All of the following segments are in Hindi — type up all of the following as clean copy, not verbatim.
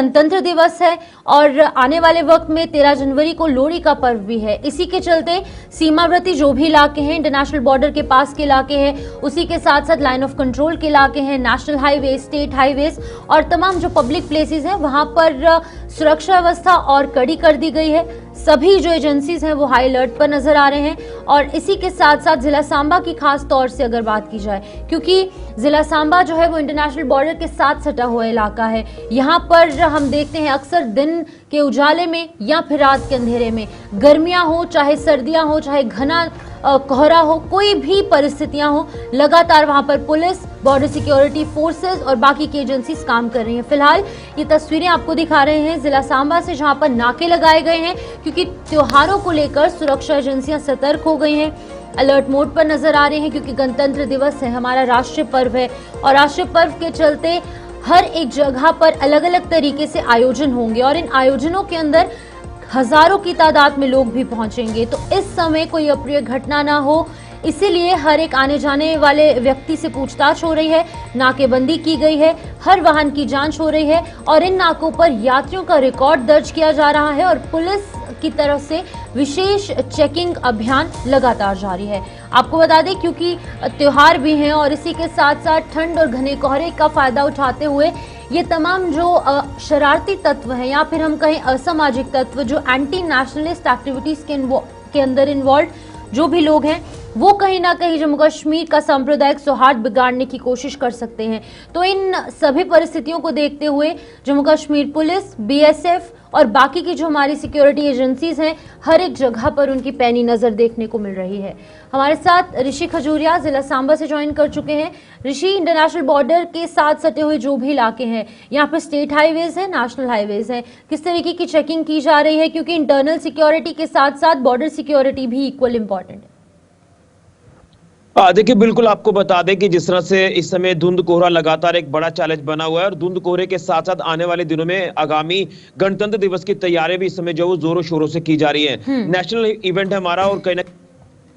गणतंत्र दिवस है और आने वाले वक्त में 13 जनवरी को लोहड़ी का पर्व भी है। इसी के चलते सीमावर्ती जो भी इलाके हैं, इंटरनेशनल बॉर्डर के पास के इलाके हैं, उसी के साथ साथ लाइन ऑफ कंट्रोल के इलाके हैं, नेशनल हाईवे, स्टेट हाईवेज और तमाम जो पब्लिक प्लेसेस हैं वहां पर सुरक्षा व्यवस्था और कड़ी कर दी गई है। सभी जो एजेंसीज हैं वो हाई अलर्ट पर नजर आ रहे हैं और इसी के साथ साथ जिला सांबा की खास तौर से अगर बात की जाए, क्योंकि जिला सांबा जो है वो इंटरनेशनल बॉर्डर के साथ सटा हुआ इलाका है। यहाँ पर हम देखते हैं अक्सर दिन के उजाले में या फिर रात के अंधेरे में, गर्मियां हो चाहे सर्दियां हो चाहे घना कोहरा हो, कोई भी परिस्थितियां हो, लगातार वहां पर पुलिस, बॉर्डर सिक्योरिटी फोर्सेस और बाकी की एजेंसीज काम कर रही हैं। फिलहाल ये तस्वीरें आपको दिखा रहे हैं जिला सांबा से, जहां पर नाके लगाए गए हैं क्योंकि त्योहारों को लेकर सुरक्षा एजेंसियां सतर्क हो गई हैं, अलर्ट मोड पर नजर आ रहे हैं क्योंकि गणतंत्र दिवस है, हमारा राष्ट्रीय पर्व है और राष्ट्रीय पर्व के चलते हर एक जगह पर अलग अलग तरीके से आयोजन होंगे और इन आयोजनों के अंदर हजारों की तादाद में लोग भी पहुंचेंगे। तो इस समय कोई अप्रिय घटना ना हो, इसीलिए हर एक आने जाने वाले व्यक्ति से पूछताछ हो रही है, नाकेबंदी की गई है, हर वाहन की जांच हो रही है और इन नाकों पर यात्रियों का रिकॉर्ड दर्ज किया जा रहा है और पुलिस की तरफ से विशेष चेकिंग अभियान लगातार जारी है। आपको बता दें क्योंकि त्योहार भी हैं और इसी के साथ साथ ठंड और घने कोहरे का फायदा उठाते हुए ये तमाम जो शरारती तत्व हैं या फिर हम कहें असामाजिक तत्व जो एंटी नेशनलिस्ट एक्टिविटीज के अंदर इन्वॉल्व जो भी लोग हैं, वो कहीं ना कहीं जम्मू कश्मीर का सांप्रदायिक सौहार्द बिगाड़ने की कोशिश कर सकते हैं। तो इन सभी परिस्थितियों को देखते हुए जम्मू कश्मीर पुलिस, बीएसएफ और बाकी की जो हमारी सिक्योरिटी एजेंसीज हैं, हर एक जगह पर उनकी पैनी नजर देखने को मिल रही है। हमारे साथ ऋषि खजूरिया जिला सांबा से ज्वाइन कर चुके हैं। ऋषि, इंटरनेशनल बॉर्डर के साथ सटे हुए जो भी इलाके हैं, यहाँ पर स्टेट हाईवेज हैं, नेशनल हाईवेज हैं, किस तरीके की चेकिंग की जा रही है, क्योंकि इंटरनल सिक्योरिटी के साथ साथ बॉर्डर सिक्योरिटी भी इक्वल इंपॉर्टेंट है। देखिए, बिल्कुल आपको बता दें कि जिस तरह से इस समय धुंध कोहरा लगातार एक बड़ा चैलेंज बना हुआ है और धुंध कोहरे के साथ साथ आने वाले दिनों में आगामी गणतंत्र दिवस की तैयारी भी इस समय जो जोरों शोरों से की जा रही है। नेशनल इवेंट है हमारा और कहीं ना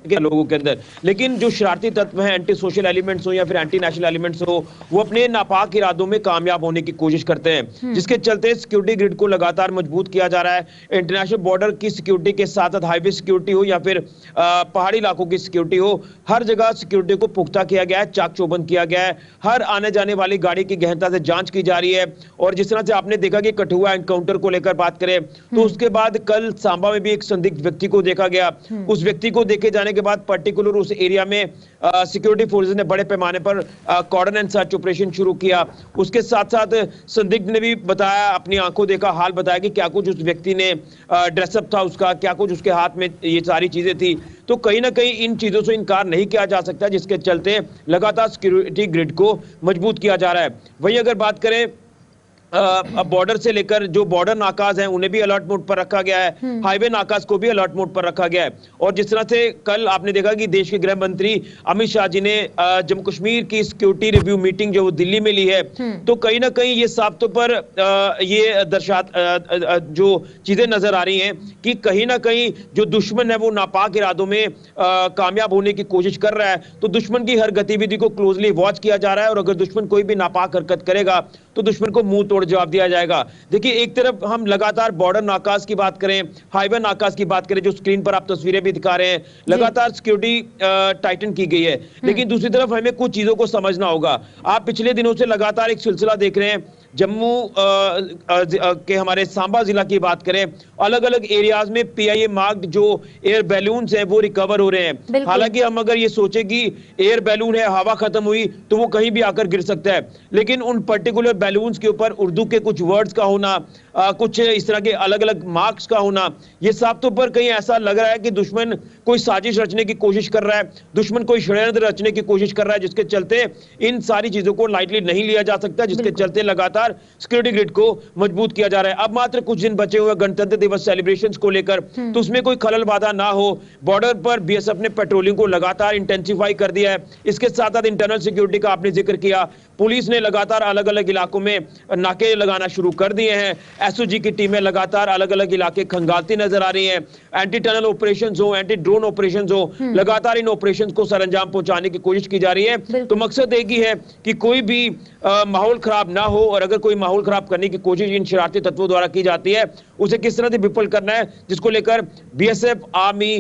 के लोगों के अंदर, लेकिन जो शरारती तत्व हैं, एंटी सोशल एलिमेंट्स हो या फिर एंटी नेशनल एलिमेंट्स हो, वो अपने नापाक इरादों में कामयाब होने की कोशिश करते हैं, जिसके चलते सिक्योरिटी ग्रिड को लगातार मजबूत किया जा रहा है। इंटरनेशनल बॉर्डर की सिक्योरिटी के साथ साथ हाईवे सिक्योरिटी हो या फिर पहाड़ी इलाकों की सिक्योरिटी हो, हर जगह सिक्योरिटी को पुख्ता किया गया है, चाक चौबंद किया गया है। हर आने जाने वाली गाड़ी की गहनता से जांच की जा रही है और जिस तरह से आपने देखा कि कठुआ एनकाउंटर को लेकर बात करें तो उसके बाद कल सांबा में भी एक संदिग्ध व्यक्ति को देखा गया। उस व्यक्ति को देखे जाने के बाद पर्टिकुलर उस एरिया में सिक्योरिटी फोर्सेस ने बड़े पैमाने पर कॉर्डन एंड सर्च ऑपरेशन शुरू किया। उसके साथ साथ संदिग्ध ने भी बताया, अपनी आंखों देखा हाल बताया कि क्या कुछ उस व्यक्ति ने ड्रेसअप था उसका, क्या कुछ उसके हाथ में ये सारी चीजें थी। तो कहीं ना कहीं इन चीजों से इनकार नहीं किया जा सकता, जिसके चलते लगातार सिक्योरिटी ग्रिड को मजबूत किया जा रहा है। वहीं अगर बात करें बॉर्डर से लेकर जो बॉर्डर नाकाज हैं उन्हें भी अलर्ट मोड पर रखा गया है, हाईवे नाकाज को भी अलर्ट मोड पर रखा गया है। और जिस तरह से कल आपने देखा कि देश के गृह मंत्री अमित शाह जी ने जम्मू कश्मीर की सिक्योरिटी रिव्यू मीटिंग जो दिल्ली में ली है, तो कहीं ना कहीं ये साफ तौर पर ये जो चीजें नजर आ रही हैं कि कहीं ना कहीं जो दुश्मन है वो नापाक इरादों में कामयाब होने की कोशिश कर रहा है। तो दुश्मन की हर गतिविधि को क्लोजली वॉच किया जा रहा है और अगर दुश्मन कोई भी नापाक हरकत करेगा तो दुश्मन को मुंह तोड़ जवाब दिया जाएगा। देखिए, एक तरफ हम लगातार बॉर्डर नाकाज की बात करें, हाईवे नाकाज की बात करें, जो स्क्रीन पर आप तस्वीरें भी दिखा रहे हैं, लगातार सिक्योरिटी टाइटन की गई है, लेकिन दूसरी तरफ हमें कुछ चीजों को समझना होगा। आप पिछले दिनों से लगातार एक सिलसिला देख रहे हैं, जम्मू के हमारे सांबा जिला की बात करें, अलग अलग एरियाज में पीआईए मार्क्ड जो एयर बैलून्स हैं वो रिकवर हो रहे हैं। हालांकि हम अगर ये सोचे कि एयर बैलून है, हवा खत्म हुई तो वो कहीं भी आकर गिर सकता है, लेकिन उन पर्टिकुलर बैलून्स के ऊपर उर्दू के कुछ वर्ड्स का होना, कुछ इस तरह के अलग अलग मार्क्स का होना, ये साफ तौर पर कहीं ऐसा लग रहा है कि दुश्मन कोई साजिश रचने की कोशिश कर रहा है, दुश्मन कोई षड्यंत्र रचने की कोशिश कर रहा है, जिसके चलते इन सारी चीजों को लाइटली नहीं लिया जा सकता, जिसके चलते लगातार सिक्योरिटी ग्रिड को मजबूत किया जा रहा है। अब मात्र कुछ दिन बचे हुए गणतंत्र दिवस सेलिब्रेशंस को लेकर, तो उसमें कोई खलल बाधा ना हो, बॉर्डर पर बीएसएफ ने पेट्रोलिंग को लगातार इंटेंसिफाई कर दिया है। इसके साथ साथ इंटरनल सिक्योरिटी का आपने जिक्र किया, पुलिस ने लगातार अलग अलग इलाकों में नाके लगाना शुरू कर दिए हैं। एसओजी की टीमें लगातार अलग अलग इलाके खंगालती नजर आ रही हैं। एंटी टनल ऑपरेशंस हो, एंटी ड्रोन ऑपरेशंस हो, लगातार इन ऑपरेशंस को सरंजाम पहुंचाने की कोशिश की जा रही है। तो मकसद एक ही है कि कोई भी माहौल खराब ना हो और अगर अगर कोई माहौल खराब करने की कोशिश इन शरारती तत्वों द्वारा की जाती है, उसे किस तरह से विफल करना है, जिसको लेकर BSF, army,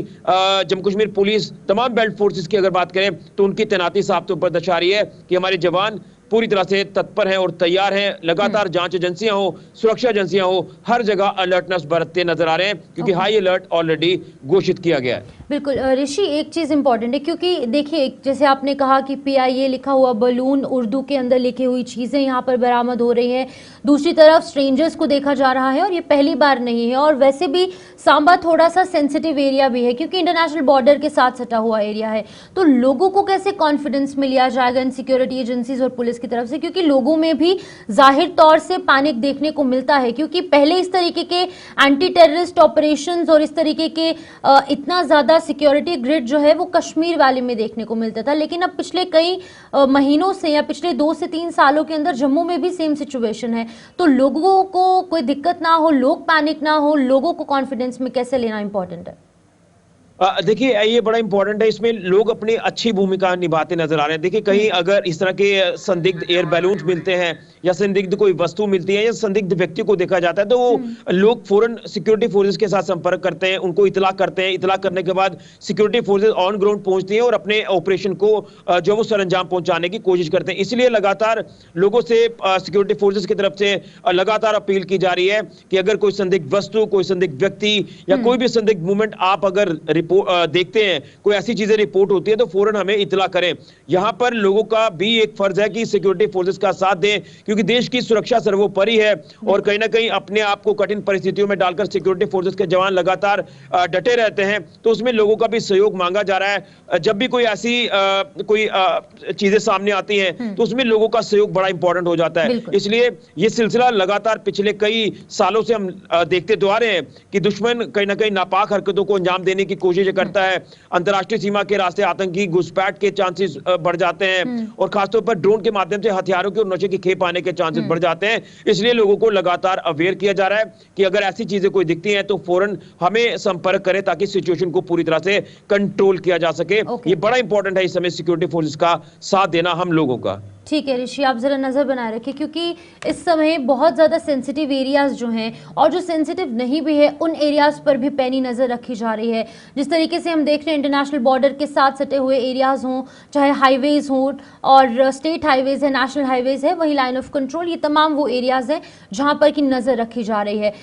Jammu Kashmir police, तमाम बेल्ट फोर्सेस की अगर बात करें तो उनकी तैनाती साफ तौर पर दर्शा रही है कि हमारे जवान पूरी तरह से तत्पर हैं और तैयार हैं। लगातार जांच एजेंसियां हो, सुरक्षा एजेंसियां हो, हर जगह अलर्टनेस बरतते नजर आ रहे हैं, क्योंकि हाई अलर्ट ऑलरेडी घोषित किया गया है। बिल्कुल ऋषि, एक चीज़ इंपॉर्टेंट है, क्योंकि देखिए जैसे आपने कहा कि PIA लिखा हुआ बलून, उर्दू के अंदर लिखी हुई चीज़ें यहाँ पर बरामद हो रही हैं। दूसरी तरफ स्ट्रेंजर्स को देखा जा रहा है और ये पहली बार नहीं है। और वैसे भी सांबा थोड़ा सा सेंसिटिव एरिया भी है, क्योंकि इंटरनेशनल बॉर्डर के साथ सटा हुआ एरिया है। तो लोगों को कैसे कॉन्फिडेंस में लिया जाएगा इन सिक्योरिटी एजेंसीज और पुलिस की तरफ से, क्योंकि लोगों में भी जाहिर तौर से पैनिक देखने को मिलता है, क्योंकि पहले इस तरीके के एंटी टेररिस्ट ऑपरेशंस और इस तरीके के इतना ज़्यादा सिक्योरिटी ग्रिड जो है वो कश्मीर वैली में देखने को मिलता था। लेकिन अब पिछले कई महीनों से या पिछले 2 से 3 सालों के अंदर जम्मू में भी सेम सिचुएशन है। तो लोगों को कोई दिक्कत ना हो, लोग पैनिक ना हो, लोगों को कॉन्फिडेंस में कैसे लेना इंपॉर्टेंट है। देखिए ये बड़ा इंपॉर्टेंट है, इसमें लोग अपनी अच्छी भूमिका निभाते नजर आ रहे हैं। देखिए कहीं अगर इस तरह के संदिग्ध एयर बैलून मिलते हैं या संदिग्ध कोई वस्तु मिलती है या संदिग्ध व्यक्ति को देखा जाता है, तो वो लोग फौरन सिक्योरिटी फोर्सेस के साथ संपर्क करते हैं, उनको इतला करते हैं। इतला करने के बाद सिक्योरिटी फोर्सेस ऑन ग्राउंड पहुंचती हैं और अपने ऑपरेशन को जो वो सरंजाम पहुंचाने की कोशिश करते हैं। इसलिए लगातार लोगों से सिक्योरिटी फोर्सेस की तरफ से लगातार अपील की जा रही है कि अगर कोई संदिग्ध वस्तु, कोई संदिग्ध व्यक्ति या कोई भी संदिग्ध मूवमेंट आप अगर देखते हैं, कोई ऐसी चीजें रिपोर्ट होती है, तो फौरन हमें इतला करें। यहां पर लोगों का भी एक फर्ज है कि सिक्योरिटी फोर्सेस का साथ दें, क्योंकि देश की सुरक्षा सर्वोपरि है और कहीं ना कहीं अपने आप को कठिन परिस्थितियों में डालकर सिक्योरिटी फोर्सेस के जवान लगातार डटे रहते हैं। तो उसमें लोगों का भी सहयोग मांगा जा रहा है। जब भी कोई ऐसी कोई चीजें सामने आती हैं तो उसमें लोगों का सहयोग बड़ा इंपॉर्टेंट हो जाता है। इसलिए ये सिलसिला लगातार पिछले कई सालों से हम देखते तो आ रहे हैं कि दुश्मन कहीं ना कहीं नापाक हरकतों को अंजाम देने की कोशिश करता है। अंतर्राष्ट्रीय सीमा के रास्ते आतंकी घुसपैठ के चांसेस बढ़ जाते हैं और खासतौर पर ड्रोन के माध्यम से हथियारों के और नशे की खेप आने के चांसेस बढ़ जाते हैं। इसलिए लोगों को लगातार अवेयर किया जा रहा है कि अगर ऐसी चीजें कोई दिखती हैं तो फौरन हमें संपर्क करें, ताकि सिचुएशन को पूरी तरह से कंट्रोल किया जा सके। ये बड़ा इंपॉर्टेंट है इस समय सिक्योरिटी फोर्सेस का साथ देना हम लोगों का। ठीक है ऋषि, आप ज़रा नज़र बनाए रखिए, क्योंकि इस समय बहुत ज़्यादा सेंसिटिव एरियाज़ जो हैं और जो सेंसिटिव नहीं भी है उन एरियाज़ पर भी पैनी नज़र रखी जा रही है। जिस तरीके से हम देख रहे हैं इंटरनेशनल बॉर्डर के साथ सटे हुए एरियाज़ हों, चाहे हाईवेज़ हों और स्टेट हाईवेज़ है, नेशनल हाईवेज़ है, वही लाइन ऑफ कंट्रोल, ये तमाम वो एरियाज़ हैं जहाँ पर की नज़र रखी जा रही है।